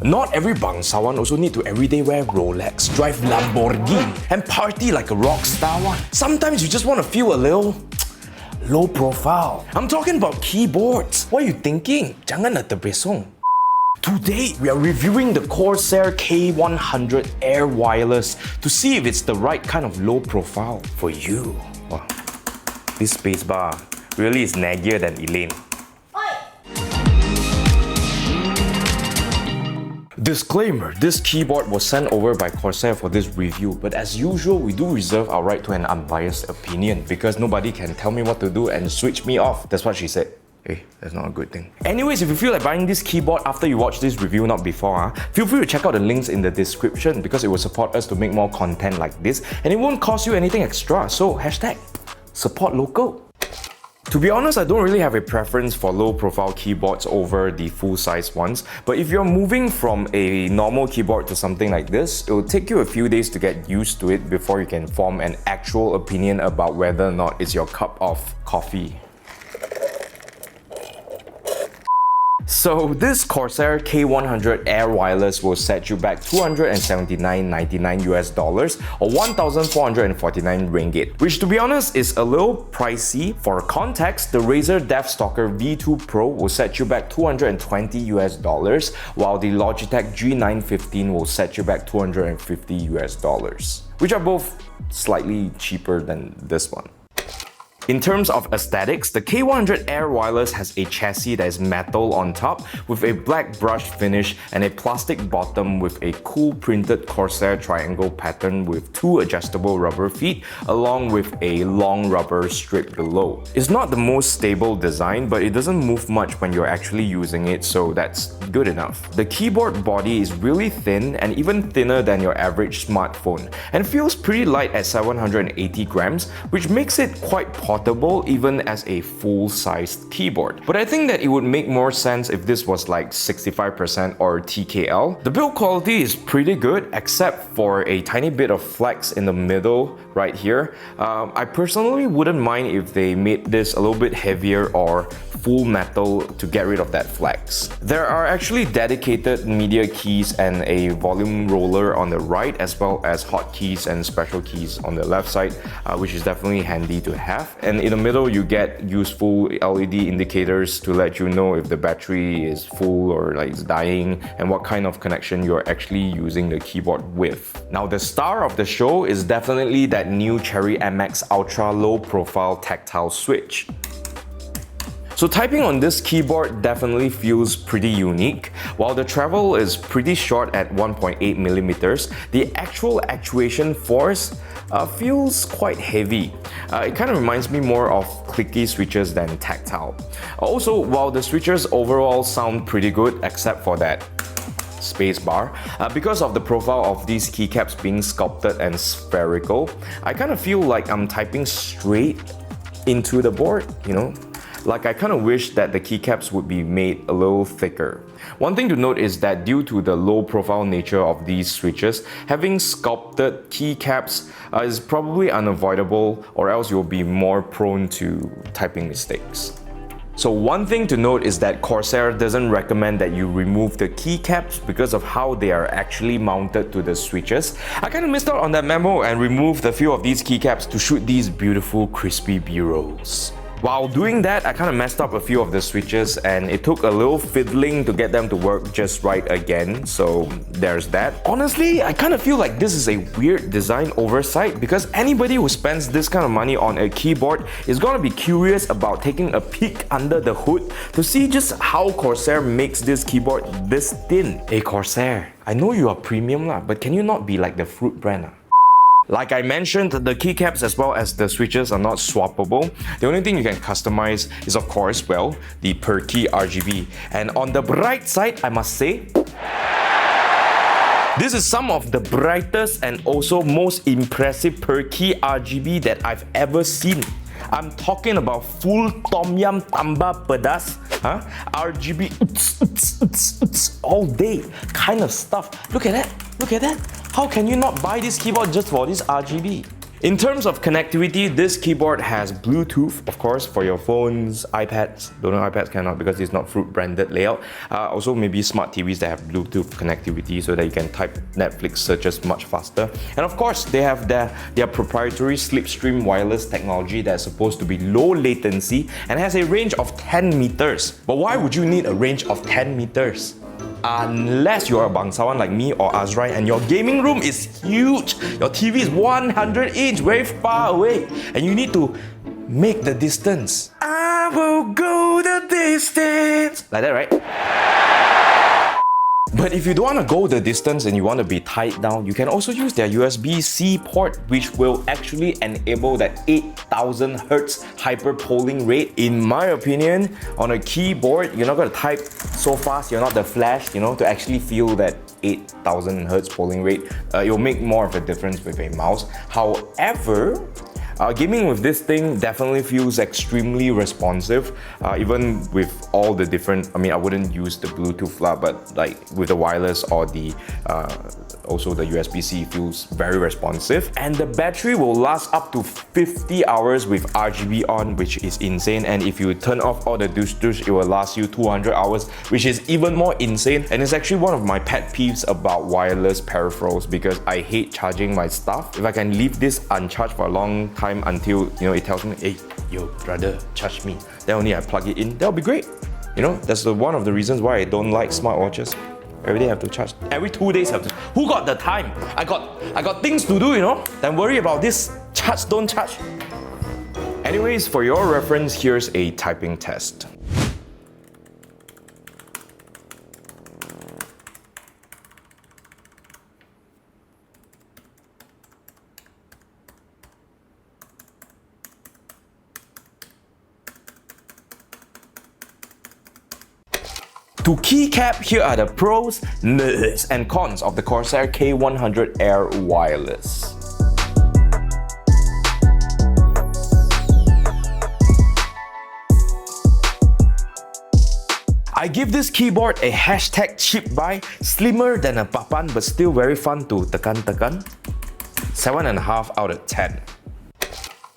Not every bangsawan also need to everyday wear Rolex, drive Lamborghini, and party like a rock star one. Sometimes you just want to feel a little low profile. I'm talking about keyboards. What are you thinking? Jangan na terbesong. Today, we are reviewing the CORSAIR K100 Air Wireless to see if it's the right kind of low profile for you. Wow. This spacebar really is naggier than Elaine. Disclaimer, this keyboard was sent over by CORSAIR for this review, but as usual, we do reserve our right to an unbiased opinion because nobody can tell me what to do and switch me off. That's what she said. Hey, that's not a good thing. Anyways, if you feel like buying this keyboard after you watch this review, not before, feel free to check out the links in the description because it will support us to make more content like this and it won't cost you anything extra. So, #support local. To be honest, I don't really have a preference for low-profile keyboards over the full-size ones, but if you're moving from a normal keyboard to something like this, it will take you a few days to get used to it before you can form an actual opinion about whether or not it's your cup of coffee. So this CORSAIR K100 Air Wireless will set you back $279.99 US or 1,449 ringgit, which to be honest is a little pricey. For context, the Razer Deathstalker V2 Pro will set you back $220 US, while the Logitech G915 will set you back $250 US, which are both slightly cheaper than this one. In terms of aesthetics, the K100 Air Wireless has a chassis that is metal on top with a black brush finish and a plastic bottom with a cool printed Corsair triangle pattern with two adjustable rubber feet along with a long rubber strip below. It's not the most stable design, but it doesn't move much when you're actually using it, so that's good enough. The keyboard body is really thin and even thinner than your average smartphone and feels pretty light at 780 grams, which makes it quite portable even as a full-sized keyboard. But I think that it would make more sense if this was like 65% or TKL. The build quality is pretty good except for a tiny bit of flex in the middle right here. I personally wouldn't mind if they made this a little bit heavier or full metal to get rid of that flex. There are actually dedicated media keys and a volume roller on the right, as well as hotkeys and special keys on the left side, which is definitely handy to have. And in the middle, you get useful LED indicators to let you know if the battery is full or like it's dying and what kind of connection you're actually using the keyboard with. Now, the star of the show is definitely that new Cherry MX Ultra low profile tactile switch. So typing on this keyboard definitely feels pretty unique. While the travel is pretty short at 1.8 millimeters, the actual actuation force feels quite heavy. It kind of reminds me more of clicky switches than tactile. Also, while the switches overall sound pretty good except for that spacebar, because of the profile of these keycaps being sculpted and spherical, I kind of feel like I'm typing straight into the board, you know? Like, I kind of wish that the keycaps would be made a little thicker. One thing to note is that due to the low profile nature of these switches, having sculpted keycaps is probably unavoidable, or else you'll be more prone to typing mistakes. So one thing to note is that CORSAIR doesn't recommend that you remove the keycaps because of how they are actually mounted to the switches. I kind of missed out on that memo and removed a few of these keycaps to shoot these beautiful crispy B-rolls. While doing that, I kind of messed up a few of the switches and it took a little fiddling to get them to work just right again, so there's that. Honestly, I kind of feel like this is a weird design oversight because anybody who spends this kind of money on a keyboard is gonna be curious about taking a peek under the hood to see just how CORSAIR makes this keyboard this thin. Hey CORSAIR, I know you are premium lah, but can you not be like the fruit brand? Like I mentioned, the keycaps as well as the switches are not swappable. The only thing you can customize is, of course, well, the per key RGB. And on the bright side, I must say, this is some of the brightest and also most impressive per key RGB that I've ever seen. I'm talking about full tom yum tambah pedas, RGB all day kind of stuff. Look at that, look at that. How can you not buy this keyboard just for this RGB? In terms of connectivity, this keyboard has Bluetooth, of course, for your phones, iPads. Don't know, iPads cannot because it's not Fruit branded layout. Also maybe smart TVs that have Bluetooth connectivity so that you can type Netflix searches much faster. And of course, they have their proprietary slipstream wireless technology that's supposed to be low latency and has a range of 10 meters. But why would you need a range of 10 meters? Unless you're a bangsawan like me or Azrai and your gaming room is huge. Your TV is 100 inch, very far away, and you need to make the distance. I will go the distance. Like that, right? But if you don't want to go the distance and you want to be tied down, you can also use their USB-C port, which will actually enable that 8000 Hz hyper polling rate. In my opinion, on a keyboard, you're not going to type so fast, you're not the Flash, to actually feel that 8000 Hz polling rate. It will make more of a difference with a mouse. However, gaming with this thing definitely feels extremely responsive, even with all the different, I wouldn't use the Bluetooth lah, but like with the wireless or the also the USB-C feels very responsive. And the battery will last up to 50 hours with RGB on, which is insane. And if you turn off all the douche, it will last you 200 hours, which is even more insane. And it's actually one of my pet peeves about wireless peripherals because I hate charging my stuff. If I can leave this uncharged for a long time until it tells me, hey, yo brother, charge me, then only I plug it in, that'll be great. That's one of the reasons why I don't like smartwatches. Every day I have to charge. Every 2 days I have to. Who got the time? I got things to do, Then worry about this. Charge, don't charge. Anyways, for your reference, here's a typing test. To keycap, here are the pros, nerds, and cons of the CORSAIR K100 Air Wireless. I give this keyboard a hashtag cheap buy, slimmer than a papan but still very fun to tekan. 7.5 out of 10.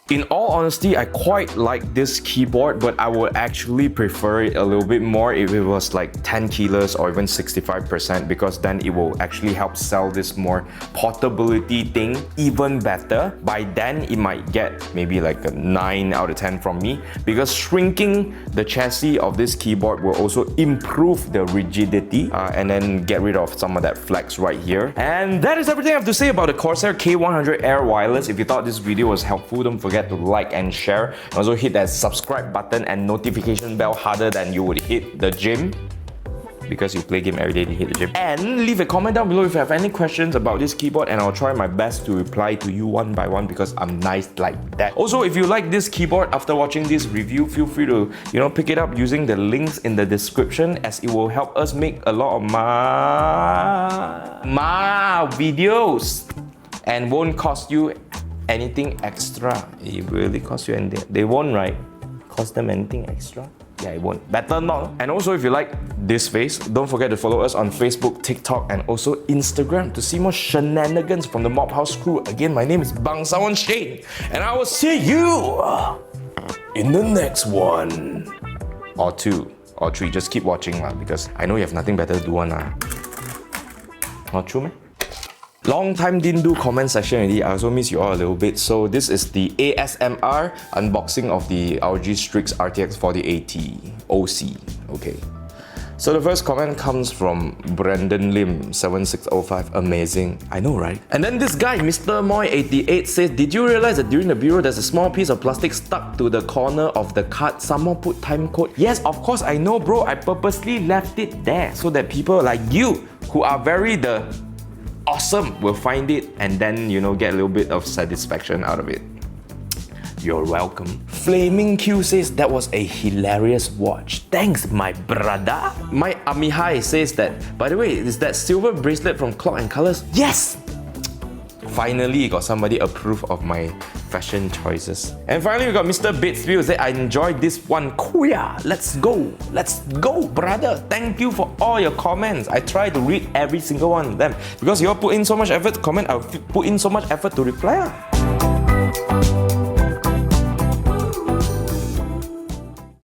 In all honesty, I quite like this keyboard, but I would actually prefer it a little bit more if it was like 10 kilos or even 65%, because then it will actually help sell this more portability thing even better. By then, it might get maybe like a 9 out of 10 from me, because shrinking the chassis of this keyboard will also improve the rigidity and then get rid of some of that flex right here. And that is everything I have to say about the CORSAIR K100 Air Wireless. If you thought this video was helpful, don't forget to like and share. And also hit that subscribe button and notification bell harder than you would hit the gym, because you play game every day to hit the gym. And leave a comment down below if you have any questions about this keyboard, and I'll try my best to reply to you one by one because I'm nice like that. Also, if you like this keyboard after watching this review, feel free to pick it up using the links in the description, as it will help us make a lot of videos and won't cost you anything extra. It really costs you anything. They won't, right? Cost them anything extra? Yeah, it won't. Better not. And also, if you like this face, don't forget to follow us on Facebook, TikTok, and also Instagram to see more shenanigans from the Mob House crew. Again, my name is Bangsawan Shane, and I will see you in the next one. Or 2, or 3. Just keep watching lah, because I know you have nothing better to do one lah. Not true, man? Long time didn't do comment section already. I also miss you all a little bit. So this is the ASMR unboxing of the ROG Strix RTX 4080 OC. Okay. So the first comment comes from Brandon Lim 7605. Amazing. I know, right? And then this guy, Mr. Moy88, says, did you realize that during the bureau there's a small piece of plastic stuck to the corner of the card? Someone put timecode. Yes, of course I know, bro. I purposely left it there so that people like you, who are very awesome, will find it and then get a little bit of satisfaction out of it. You're welcome. Flaming Q says that was a hilarious watch. Thanks, my brother. My Amihai says that, by the way, is that silver bracelet from Clock and Colors? Yes! Finally, got somebody approve of my fashion choices. And finally, we got Mr. Batesville who said, I enjoyed this one. Kuya, let's go, brother. Thank you for all your comments. I try to read every single one of them because you all put in so much effort to comment. I'll put in so much effort to reply.